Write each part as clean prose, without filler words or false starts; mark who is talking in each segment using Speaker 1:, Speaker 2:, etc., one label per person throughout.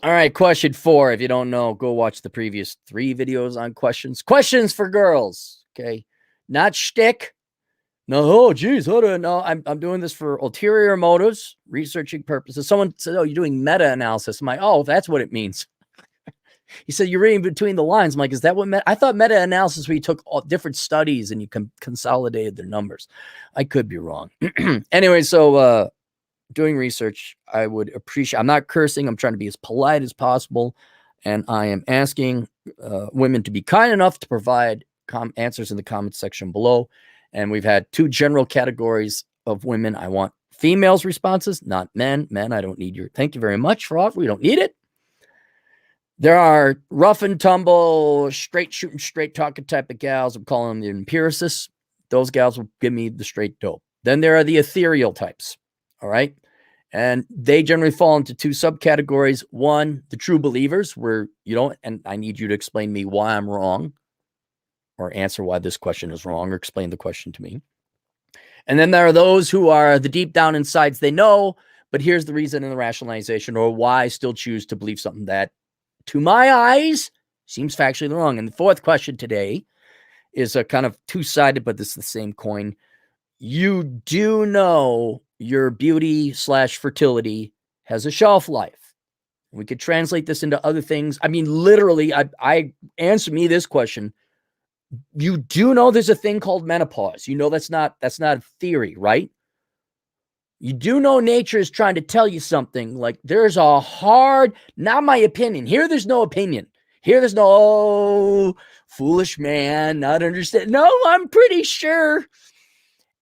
Speaker 1: All right, question 4. If you don't know, go watch the previous 3 videos on questions. Questions for girls. Okay. Not shtick. No, oh, geez, no, I'm doing this for ulterior motives, researching purposes. Someone said, "Oh, you're doing meta-analysis." I'm like, "Oh, that's what it means." He said, "You're reading between the lines." I'm like, "Is that what I thought meta-analysis where you took all different studies and you consolidated their numbers?" I could be wrong. Anyway, so doing research, I would appreciate. I'm not cursing. I'm trying to be as polite as possible, and I am asking women to be kind enough to provide answers in the comments section below. And we've had 2 general categories of women. I want females' responses, not men. Men, I don't need your. Thank you very much for offer. We don't need it. There are rough and tumble, straight shooting, straight talking type of gals. I'm calling them the empiricists. Those gals will give me the straight dope. Then there are the ethereal types. All right. And they generally fall into 2 subcategories. One, the true believers, where you don't, and I need you to explain to me why I'm wrong, or answer why this question is wrong, or explain the question to me. And then there are those who are the deep down insides, they know, but here's the reason and the rationalization, or why I still choose to believe something that, to my eyes, seems factually wrong. And the 4th question today is a kind of 2-sided, but this is the same coin. You do know your beauty/fertility has a shelf life. We could translate this into other things. I mean, literally, I answer me this question. You do know there's a thing called menopause. You know that's not a theory, right? You do know nature is trying to tell you something. Like there's a hard, not my opinion. Here there's no opinion. Here there's no, oh, foolish man, not understand. No, I'm pretty sure.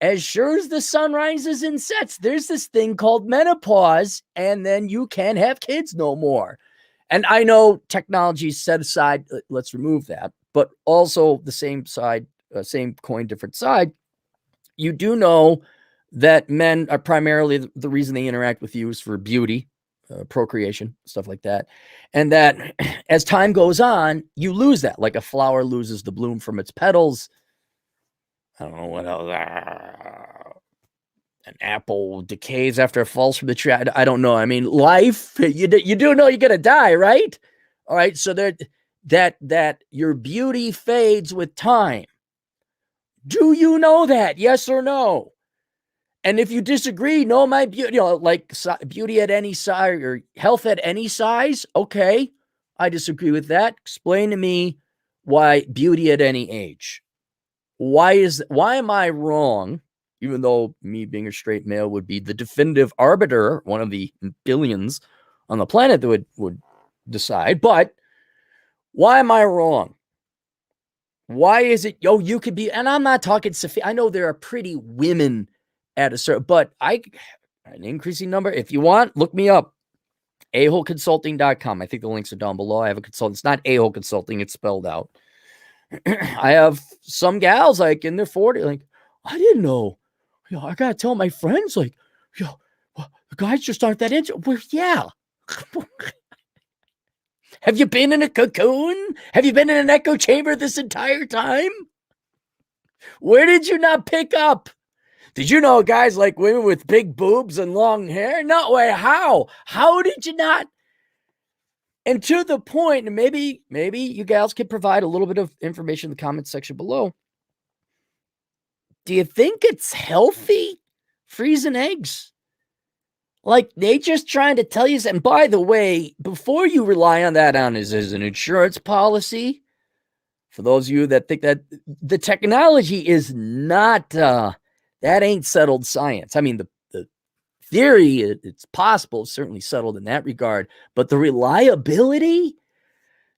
Speaker 1: As sure as the sun rises and sets, there's this thing called menopause, and then you can't have kids no more. And I know technology set aside, let's remove that, but also the same side, same coin, different side. You do know that men are primarily the reason they interact with you is for beauty, procreation, stuff like that. And that as time goes on, you lose that, like a flower loses the bloom from its petals. I don't know what else. An apple decays after it falls from the tree. I don't know. I mean, life, you do know you're going to die, right? All right. So that your beauty fades with time. Do you know that? Yes or no? And if you disagree, no, my beauty, like beauty at any size or health at any size. Okay. I disagree with that. Explain to me why beauty at any age. Why am I wrong? Even though me being a straight male would be the definitive arbiter, one of the billions on the planet that would decide. But why am I wrong? Why is it, you could be, and I'm not talking Sophia. I know there are pretty women at a certain, but an increasing number. If you want, look me up. aholeconsulting.com. I think the links are down below. I have a consultant. It's not A-hole consulting. It's spelled out. I have some gals like in their 40s, like, I didn't know. I gotta tell my friends, like, the guys just aren't that into. Well, yeah. Have you been in a cocoon? Have you been in an echo chamber this entire time? Where did you not pick up? Did you know guys like women with big boobs and long hair? No way. How? How did you not? And to the point, and maybe you gals can provide a little bit of information in the comments section below. Do you think it's healthy freezing eggs? Like they just trying to tell you. And by the way, before you rely on that as an insurance policy, for those of you that think that the technology is not, that ain't settled science. I mean, the theory, it's possible, it's certainly settled in that regard, but the reliability,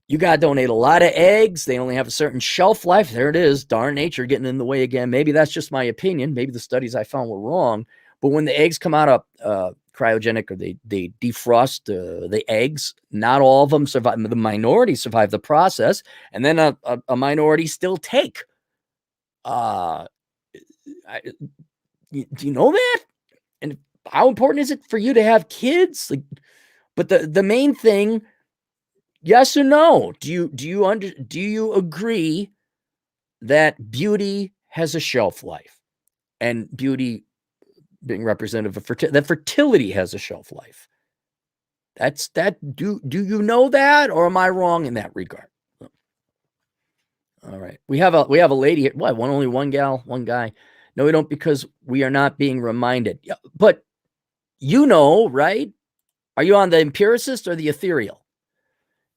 Speaker 1: you got to donate a lot of eggs. They only have a certain shelf life. There it is. Darn nature getting in the way again. Maybe that's just my opinion. Maybe the studies I found were wrong. But when the eggs come out of cryogenic, or they defrost the eggs, not all of them survive. The minority survive the process. And then a minority still take. Do you know that? And how important is it for you to have kids? Like, but the main thing, yes or no? Do you agree that beauty has a shelf life, and beauty being representative of that fertility has a shelf life? Do you know that, or am I wrong in that regard? All right. We have a lady here. What? Only one gal, one guy. No, we don't, because we are not being reminded. Yeah, but you know, right? Are you on the empiricist or the ethereal?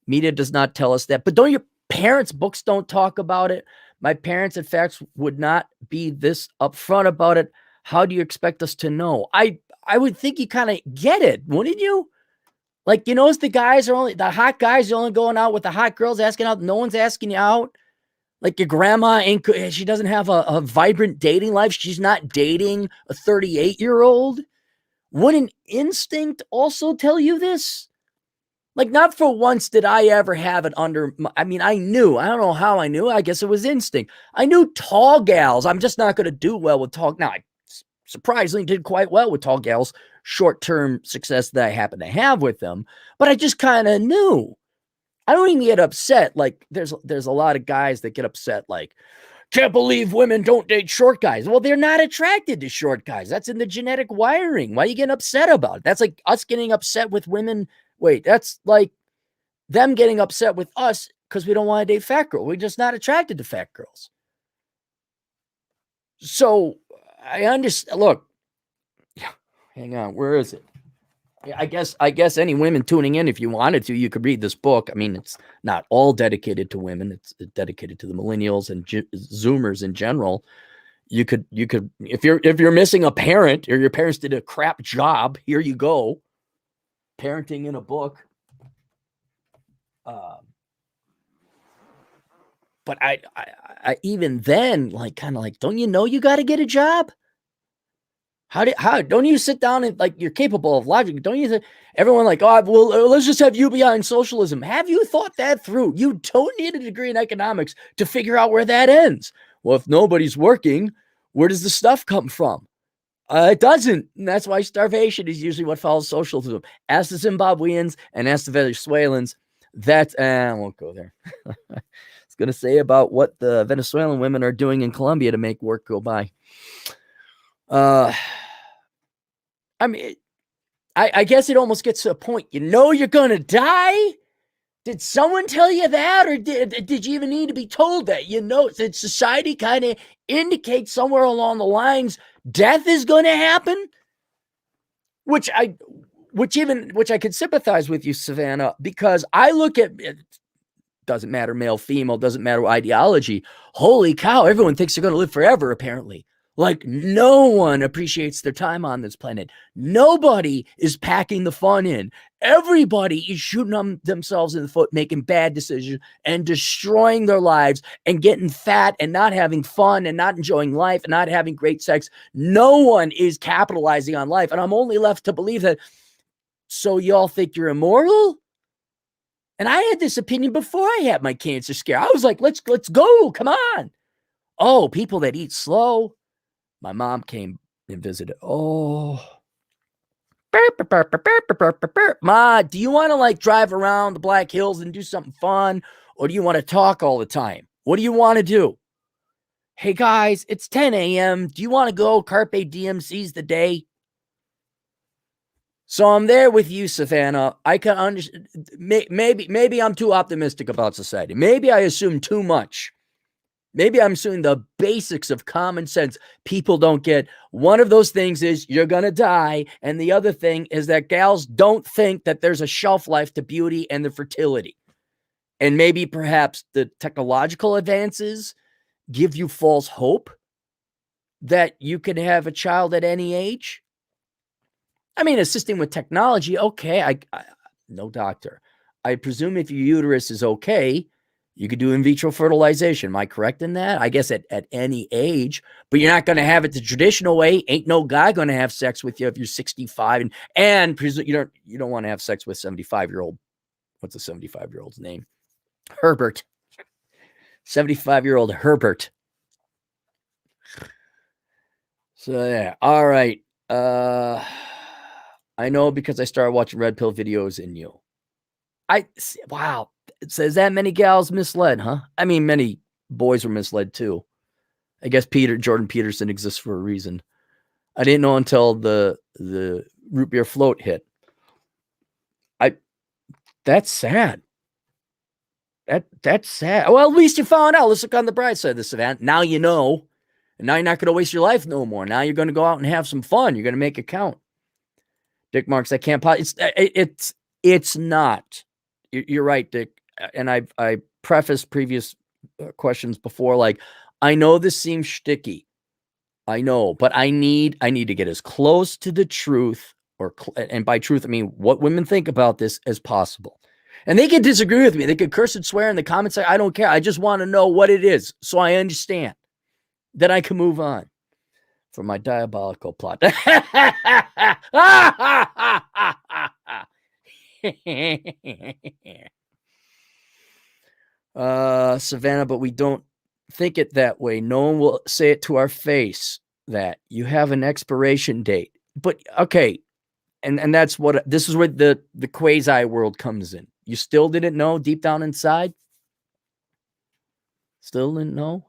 Speaker 1: Media does not tell us that. But don't your parents' books don't talk about it? My parents, in fact, would not be this upfront about it. How do you expect us to know? I would think you kind of get it, wouldn't you? Like, you notice the hot guys are only going out with the hot girls, asking out. No one's asking you out. Like, your grandma she doesn't have a vibrant dating life. She's not dating a 38-year-old. Wouldn't instinct also tell you this? Like, not for once did I ever have it under. I mean, I knew. I don't know how I knew. I guess it was instinct. I knew tall gals. I'm just not going to do well with tall. Now, I surprisingly did quite well with tall gals. Short-term success that I happen to have with them. But I just kind of knew. I don't even get upset. Like, there's a lot of guys that get upset. Like, can't believe women don't date short guys. Well, they're not attracted to short guys. That's in the genetic wiring. Why are you getting upset about it? That's like us getting upset with women. Wait, that's like them getting upset with us because we don't want to date fat girls. We're just not attracted to fat girls. So I understand. Look, hang on. Where is it? I guess any women tuning in, if you wanted to, you could read this book. I mean, it's not all dedicated to women. It's dedicated to the millennials and Zoomers in general. You could, if you're missing a parent, or your parents did a crap job, here you go. Parenting in a book. But I even then, like, kind of like, don't you know you got to get a job? How don't you sit down and, like, you're capable of logic? Don't you think everyone like, oh, well, let's just have UBI and socialism? Have you thought that through? You don't need a degree in economics to figure out where that ends. Well, if nobody's working, where does the stuff come from? It doesn't. And that's why starvation is usually what follows socialism. Ask the Zimbabweans and ask the Venezuelans. I won't go there. It's going to say about what the Venezuelan women are doing in Colombia to make work go by. I mean, I guess it almost gets to a point. You know you're going to die? Did someone tell you that? Or did you even need to be told that? You know, did society kind of indicate somewhere along the lines death is going to happen? Which I could sympathize with you, Savannah, because I look at it. Doesn't matter male, female, doesn't matter ideology. Holy cow, everyone thinks they're going to live forever, apparently. Like, no one appreciates their time on this planet. Nobody is packing the fun in. Everybody is shooting themselves in the foot, making bad decisions and destroying their lives and getting fat and not having fun and not enjoying life and not having great sex. No one is capitalizing on life. And I'm only left to believe that. So y'all think you're immortal? And I had this opinion before I had my cancer scare. I was like, let's go. Come on. Oh, people that eat slow. My mom came and visited. Oh. Ma, do you want to, like, drive around the Black Hills and do something fun? Or do you want to talk all the time? What do you want to do? Hey, guys, it's 10 a.m. Do you want to go? Carpe diem, seize the day. So I'm there with you, Savannah. I can understand. Maybe I'm too optimistic about society. Maybe I assume too much. Maybe I'm assuming the basics of common sense people don't get. One of those things is you're going to die. And the other thing is that gals don't think that there's a shelf life to beauty and the fertility. And maybe perhaps the technological advances give you false hope that you can have a child at any age. I mean, assisting with technology, okay, I no doctor. I presume if your uterus is okay, you could do in vitro fertilization. Am I correct in that? I guess at any age, but you're not going to have it the traditional way. Ain't no guy going to have sex with you if you're 65 and you don't want to have sex with 75-year-old. What's a 75-year-old's name? Herbert. 75-year-old Herbert. So yeah, all right. I know because I started watching Red Pill videos in you. Wow. It says that many gals misled, huh? I mean, many boys were misled too. I guess Jordan Peterson exists for a reason. I didn't know until the root beer float hit. I That's sad. That's sad. Well, at least you found out. Let's look on the bright side of this event. Now you know. And now you're not going to waste your life no more. Now you're going to go out and have some fun. You're going to make it count. Dick Marks, I can't. It's not. You're right, Dick. And I prefaced previous questions before, like, I know this seems shticky. I know, but I need to get as close to the truth, and by truth I mean what women think about this, as possible. And they can disagree with me. They can curse and swear in the comments. I don't care. I just want to know what it is, so I understand. Then I can move on from my diabolical plot. Savannah, but we don't think it that way. No one will say it to our face that you have an expiration date. But okay, and that's what this is where the quasi world comes in. You still didn't know deep down inside? Still didn't know?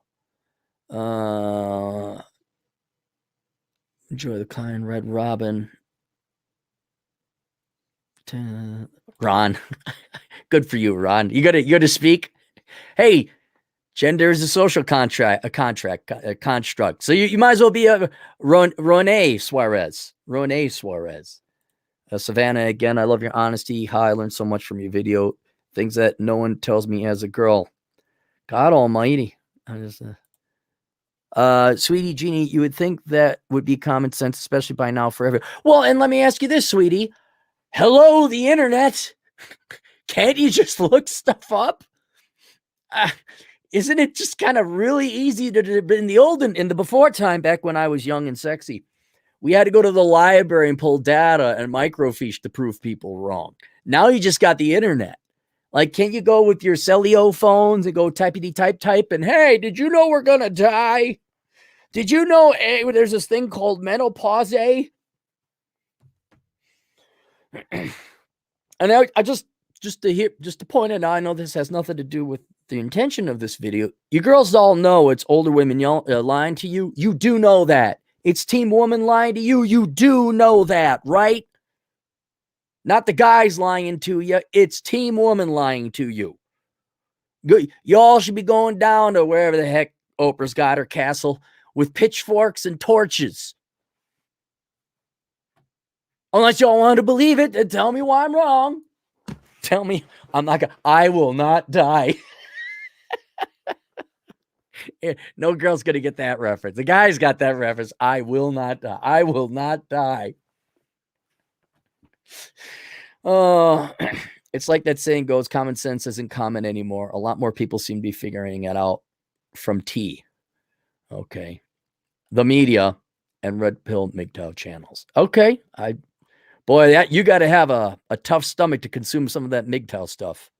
Speaker 1: Enjoy the Klein Red Robin. Ron. Good for you, Ron. You gotta speak. Hey, gender is a social construct. So you might as well be a Renee Suarez. Savannah, again, I love your honesty. Hi, I learned so much from your video. Things that no one tells me as a girl. God almighty. Sweetie Jeannie, you would think that would be common sense, especially by now forever. Well, and let me ask you this, sweetie. Hello, the internet. Can't you just look stuff up? Isn't it just kind of really easy to in the before time, back when I was young and sexy? We had to go to the library and pull data and microfiche to prove people wrong. Now you just got the internet. Like, can't you go with your Cellio phones and go typey type and, hey, did you know we're going to die? Did you know there's this thing called menopause? And I just to point it out, I know this has nothing to do with the intention of this video. You girls all know it's older women lying to you. You do know that. It's Team Woman lying to you. You do know that, right? Not the guys lying to you. It's Team Woman lying to you. Y'all should be going down to wherever the heck Oprah's got her castle with pitchforks and torches. Unless y'all want to believe it, then tell me why I'm wrong. Tell me I will not die. No girl's going to get that reference. The guy's got that reference. I will not die. I will not die. Oh, it's like that saying goes, common sense isn't common anymore. A lot more people seem to be figuring it out from T. Okay. The media and red pill MGTOW channels. Okay. You got to have a tough stomach to consume some of that MGTOW stuff,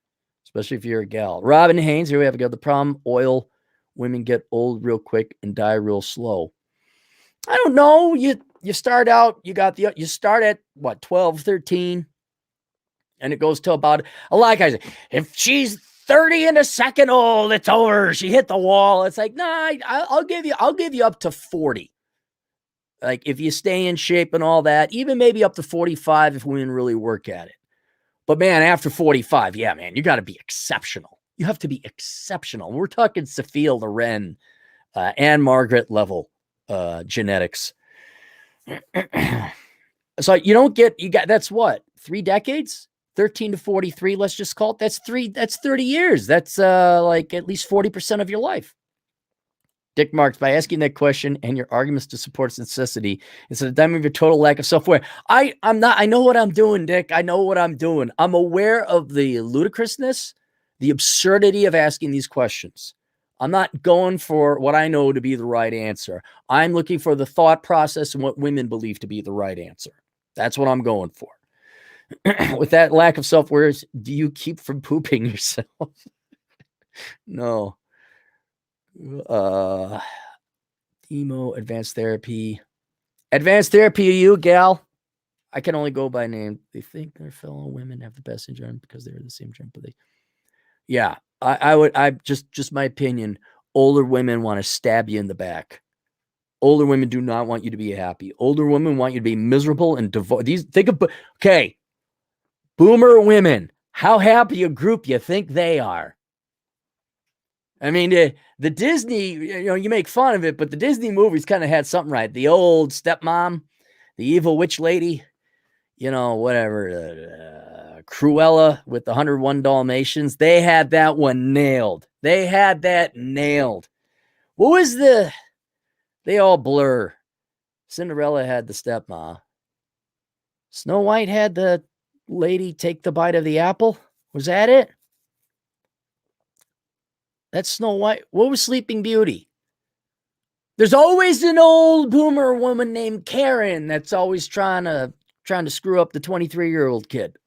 Speaker 1: especially if you're a gal. Robin Haynes, here we have the problem. Oil, women get old real quick and die real slow. I don't know. You start out, you start at what, 12, 13, and it goes to about, a lot of guys, if she's 30 and a second old, it's over. She hit the wall. It's like, nah, I'll give you up to 40. Like, if you stay in shape and all that, even maybe up to 45 if women really work at it. But man, after 45, yeah, man, you got to be exceptional. You have to be exceptional. We're talking Sophia Loren, and Margaret level genetics. So that's what, 3 decades? 13 to 43, let's just call it. That's 30 years. That's like at least 40% of your life. Dick Marks, by asking that question and your arguments to support its necessity, it's a diamond of your total lack of self-aware. I know what I'm doing, Dick. I know what I'm doing. I'm aware of the ludicrousness, the absurdity of asking these questions. I'm not going for what I know to be the right answer. I'm looking for the thought process and what women believe to be the right answer. That's what I'm going for. With that lack of self-awareness, do you keep from pooping yourself? No. Emo, advanced therapy, you gal. I can only go by name. They think their fellow women have the best enjoyment because they're the same gender. Yeah, I just my opinion. Older women want to stab you in the back. Older women do not want you to be happy. Older women want you to be miserable and divorced. Okay, boomer women, How happy a group you think they are? I mean, the Disney, you make fun of it, but the Disney movies kind of had something right. The old stepmom, the evil witch lady, whatever, Cruella with the 101 Dalmatians. They had that one nailed. What was they all blur. Cinderella had the stepma. Snow White had the lady take the bite of the apple. Was that it? That's Snow White. What was Sleeping Beauty? There's always an old boomer woman named Karen that's always trying to screw up the 23-year-old kid.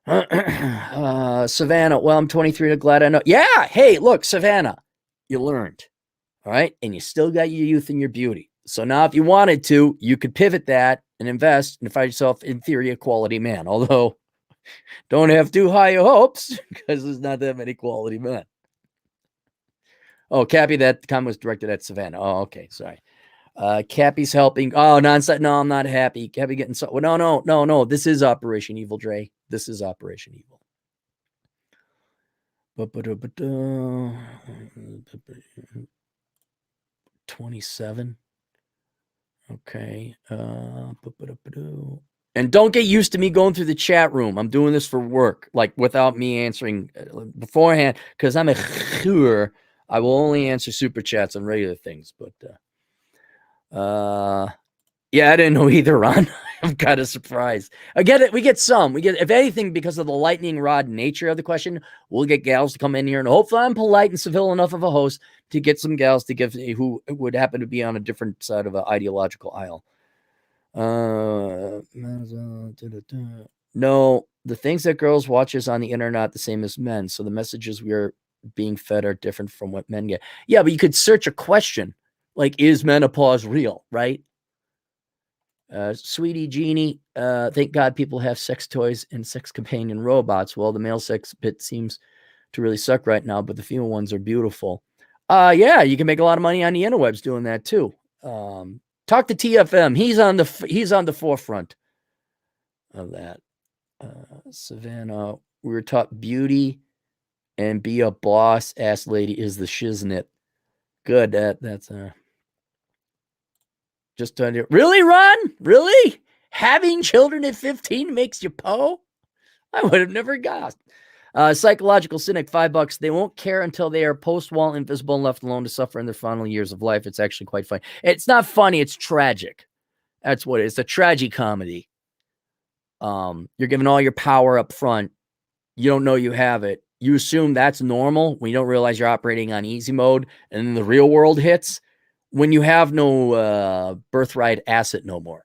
Speaker 1: Savannah, well, I'm 23. Glad I know. Yeah, hey, look, Savannah, you learned, all right? And you still got your youth and your beauty. So now if you wanted to, you could pivot that and invest and find yourself, in theory, a quality man. Although, don't have too high your hopes because there's not that many quality men. Oh, Cappy, that comment was directed at Savannah. Oh, okay, sorry. Cappy's helping. Oh, nonsense. No, I'm not happy. Cappy getting so. Well, no. This is Operation Evil, Dre. This is Operation Evil. 27. Okay. And don't get used to me going through the chat room. I'm doing this for work, like without me answering beforehand, because I'm a sure I will only answer super chats on regular things. But yeah, I didn't know either, Ron. I'm kind of surprised. I get it. We get some. If anything, because of the lightning rod nature of the question, we'll get gals to come in here, and hopefully I'm polite and civil enough of a host to get some gals to give who would happen to be on a different side of an ideological aisle. No, the things that girls watches on the internet are not the same as men, so the messages we are being fed are different from what men get. Yeah, but you could search a question like, is menopause real, right? Sweetie Jeannie, thank God people have sex toys and sex companion robots. Well, the male sex bit seems to really suck right now, but the female ones are beautiful. Yeah, you can make a lot of money on the interwebs doing that too. Talk to TFM. He's on the forefront of that. Savannah, we were taught beauty and be a boss ass lady is the shiznit. Good. That's just under. Really, Ron? Really? Having children at 15 makes you po? I would have never guessed. Psychological cynic, $5. They won't care until they are post-wall invisible and left alone to suffer in their final years of life. It's actually quite funny. It's not funny. It's tragic. That's what it is. It's a tragicomedy. You're giving all your power up front. You don't know you have it. You assume that's normal when you don't realize you're operating on easy mode, and then the real world hits when you have no birthright asset no more.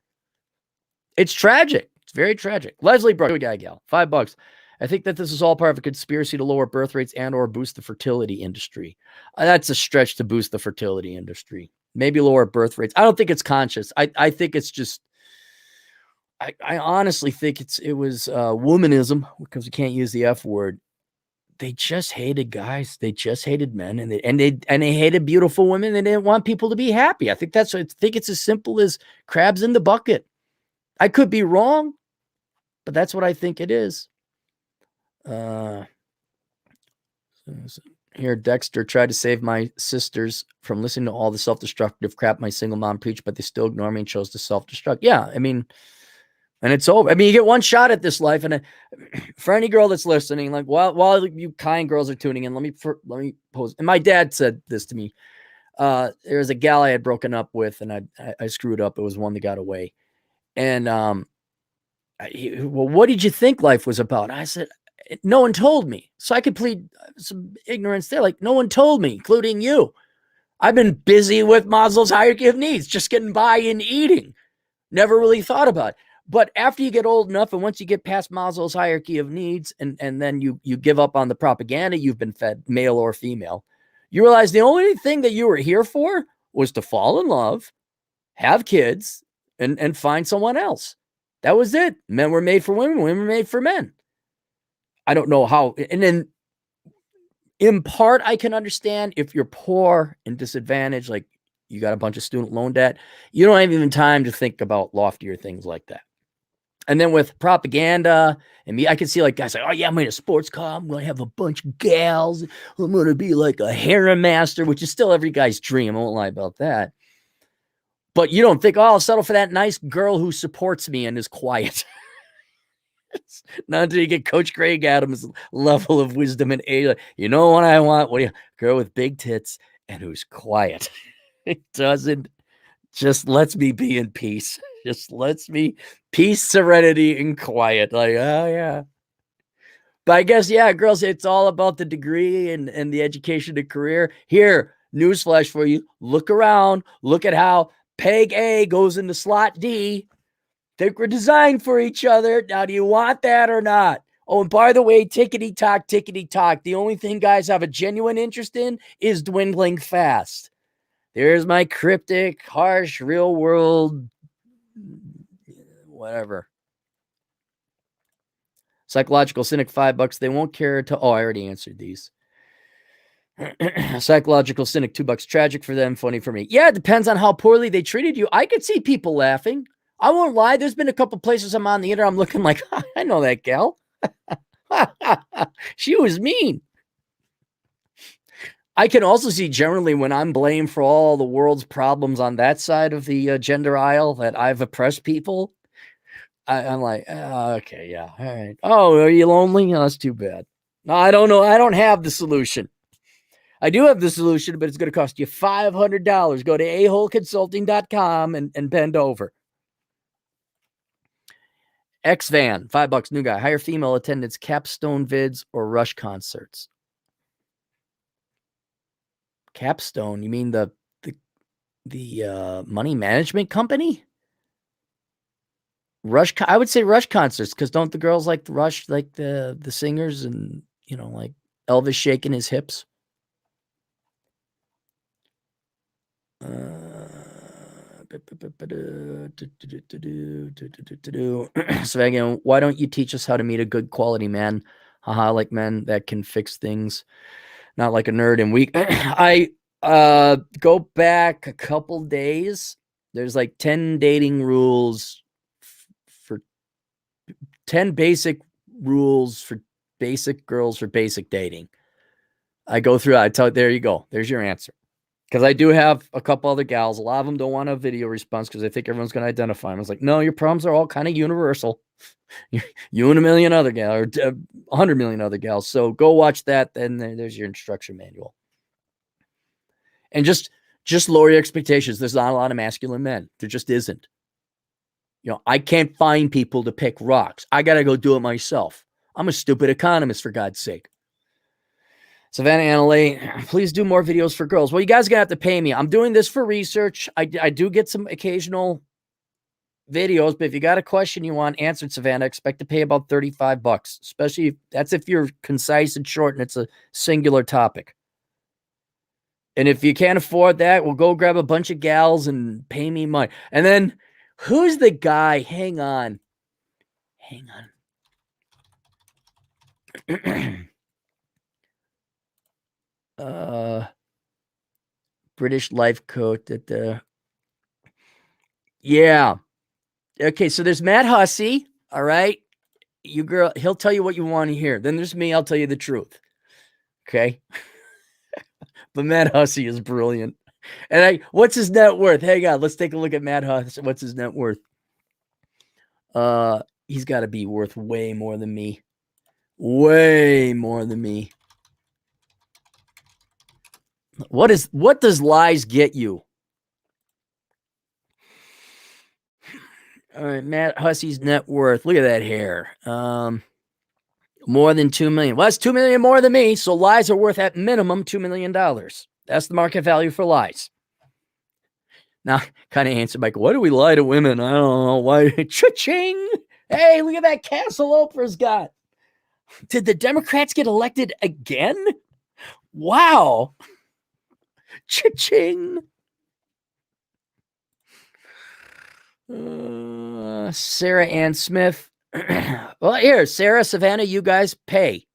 Speaker 1: It's tragic. It's very tragic. Leslie Brooks, guy, gal, $5. I think that this is all part of a conspiracy to lower birth rates and or boost the fertility industry. That's a stretch to boost the fertility industry. Maybe lower birth rates. I don't think it's conscious. I think it's just, I honestly think it was womanism, because we can't use the F word. They just hated guys. They just hated men, and they hated beautiful women. They didn't want people to be happy. I think it's as simple as crabs in the bucket. I could be wrong, but that's what I think it is. Here, Dexter tried to save my sisters from listening to all the self-destructive crap my single mom preached, but they still ignore me and chose to self-destruct. Yeah, I mean, and it's over. I mean, you get one shot at this life, and for any girl that's listening, like while you kind girls are tuning in, let me pose. And my dad said this to me. There was a gal I had broken up with, and I screwed up. It was one that got away, and well, what did you think life was about? I said, no one told me, so I could plead some ignorance there. Like, no one told me, including you. I've been busy with Maslow's hierarchy of needs, just getting by and eating. Never really thought about it. But after you get old enough, and once you get past Maslow's hierarchy of needs, and then you give up on the propaganda you've been fed, male or female, you realize the only thing that you were here for was to fall in love, have kids, and find someone else. That was it. Men were made for women. Women were made for men. I don't know how. And then in part, I can understand if you're poor and disadvantaged, like you got a bunch of student loan debt, you don't have even time to think about loftier things like that. And then with propaganda and me, I can see like guys like, oh yeah, I'm in a sports car. I'm going to have a bunch of gals. I'm going to be like a harem master, which is still every guy's dream. I won't lie about that. But you don't think, oh, I'll settle for that nice girl who supports me and is quiet. Not until you get Coach Greg Adams' level of wisdom and age. Like, you know what I want? What do you, girl with big tits and who's quiet. It doesn't, just lets me be in peace. Just lets me peace, serenity, and quiet. Like, oh yeah. But I guess, yeah, girls, it's all about the degree and the education and career. Here, newsflash for you. Look around. Look at how peg A goes into slot D. Think we're designed for each other. Now, do you want that or not? Oh, and by the way, tickety tock. The only thing guys have a genuine interest in is dwindling fast. There's my cryptic, harsh, real world, whatever. Psychological cynic, $5. They won't care to. Oh, I already answered these. Psychological cynic, $2. Tragic for them, funny for me. Yeah, it depends on how poorly they treated you. I could see people laughing. I won't lie. There's been a couple places I'm on the internet. I'm looking like, I know that gal. She was mean. I can also see generally when I'm blamed for all the world's problems on that side of the gender aisle that I've oppressed people. I'm like, oh, okay, yeah, all right. Oh, are you lonely? No, that's too bad. No, I don't know. I don't have the solution. I do have the solution, but it's going to cost you $500. Go to aholeconsulting.com and bend over. X-Van, $5, new guy. Hire female attendants, capstone vids, or Rush concerts. Capstone, you mean the money management company? Rush, I would say Rush concerts, because don't the girls like the Rush, like the singers, and you know, like Elvis shaking his hips? So again, why don't you teach us how to meet a good quality man? Haha, like men that can fix things, not like a nerd and weak. I go back a couple days. There's like 10 dating rules for 10 basic rules for basic girls for basic dating. I go through, I tell, there you go. There's your answer. Because I do have a couple other gals. A lot of them don't want a video response because they think everyone's going to identify them. I was like, no, your problems are all kind of universal. You and a million other gals, or 100 million other gals. So go watch that. Then there's your instruction manual. And just lower your expectations. There's not a lot of masculine men. There just isn't. You know, I can't find people to pick rocks. I got to go do it myself. I'm a stupid economist, for God's sake. Savannah Annalee, please do more videos for girls. Well, you guys are going to have to pay me. I'm doing this for research. I do get some occasional videos, but if you got a question you want answered, Savannah, expect to pay about $35, especially if you're concise and short and it's a singular topic. And if you can't afford that, we'll go grab a bunch of gals and pay me money. And then who's the guy? Hang on. British life coach at the, yeah. Okay, so there's Matt Hussey, all right? You girl, he'll tell you what you want to hear. Then there's me, I'll tell you the truth. Okay? But Matt Hussey is brilliant. And what's his net worth? Hang on, let's take a look at Matt Hussey. What's his net worth? He's got to be worth way more than me. Way more than me. What does lies get you? All right, Matt Hussey's net worth. Look at that hair. More than $2 million. Well, that's $2 million more than me. So lies are worth at minimum $2 million. That's the market value for lies. Now, kind of answer, Mike, why do we lie to women? I don't know. Why? Cha-ching! Hey, look at that castle Oprah's got. Did the Democrats get elected again? Wow. Cha-ching. Sarah Ann Smith. Well, here, Sarah, Savannah, you guys pay.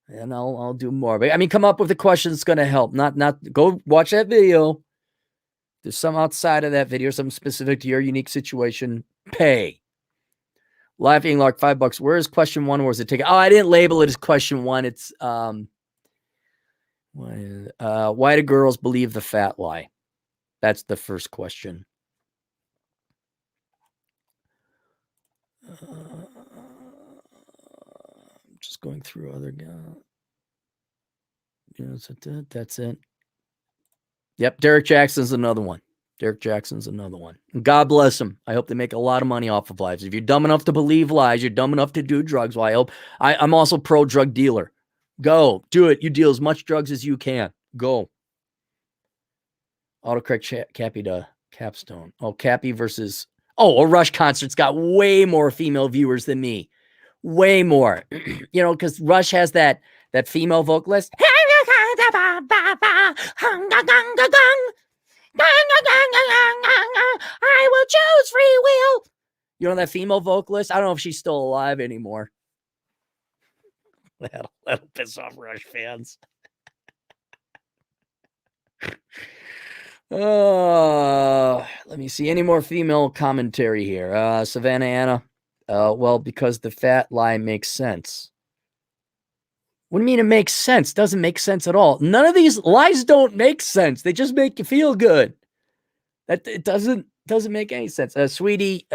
Speaker 1: And I'll do more. But I mean, come up with a question that's going to help. Not go watch that video. There's some outside of that video, something specific to your unique situation. Pay. Laughing Lark, $5. Where is question 1? Or was it taken? Oh, I didn't label it as question 1. It's why do girls believe the fat lie? That's the first question. I'm just going through other guys. That's it. Yep, Derek Jackson's another one. God bless him. I hope they make a lot of money off of lives. If you're dumb enough to believe lies, you're dumb enough to do drugs. Well, I hope I'm also pro drug dealer. Go do it. You deal as much drugs as you can. Go. Autocorrect Cappy to Capstone. Oh, Cappy versus. Oh, a Rush concert's got way more female viewers than me. Way more. Because Rush has that female vocalist. I will choose free will. You know that female vocalist? I don't know if she's still alive anymore. That'll piss off Rush fans. Let me see. Any more female commentary here? Savannah Anna. Well, because the fat lie makes sense. What do you mean it makes sense? Doesn't make sense at all. None of these lies don't make sense. They just make you feel good. That it doesn't make any sense. Sweetie,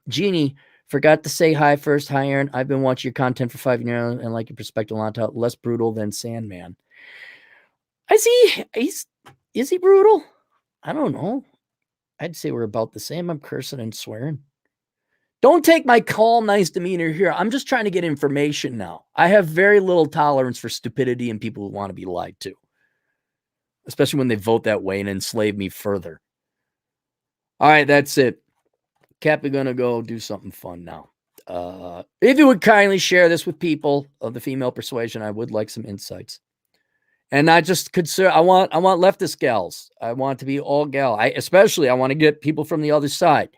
Speaker 1: Jeannie forgot to say hi first. Hi, Aaron. I've been watching your content for 5 years and like your perspective a lot. Less brutal than Sandman. Is he brutal? I don't know. I'd say we're about the same. I'm cursing and swearing. Don't take my calm, nice demeanor here. I'm just trying to get information now. I have very little tolerance for stupidity and people who want to be lied to, especially when they vote that way and enslave me further. All right, that's it. Cap, we're going to go do something fun now. If you would kindly share this with people of the female persuasion, I would like some insights. And not just consider, I want leftist gals. I want to be all gal. I want to get people from the other side.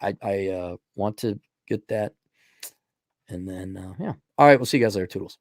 Speaker 1: I want to get that. And then, yeah. All right, we'll see you guys later. Toodles.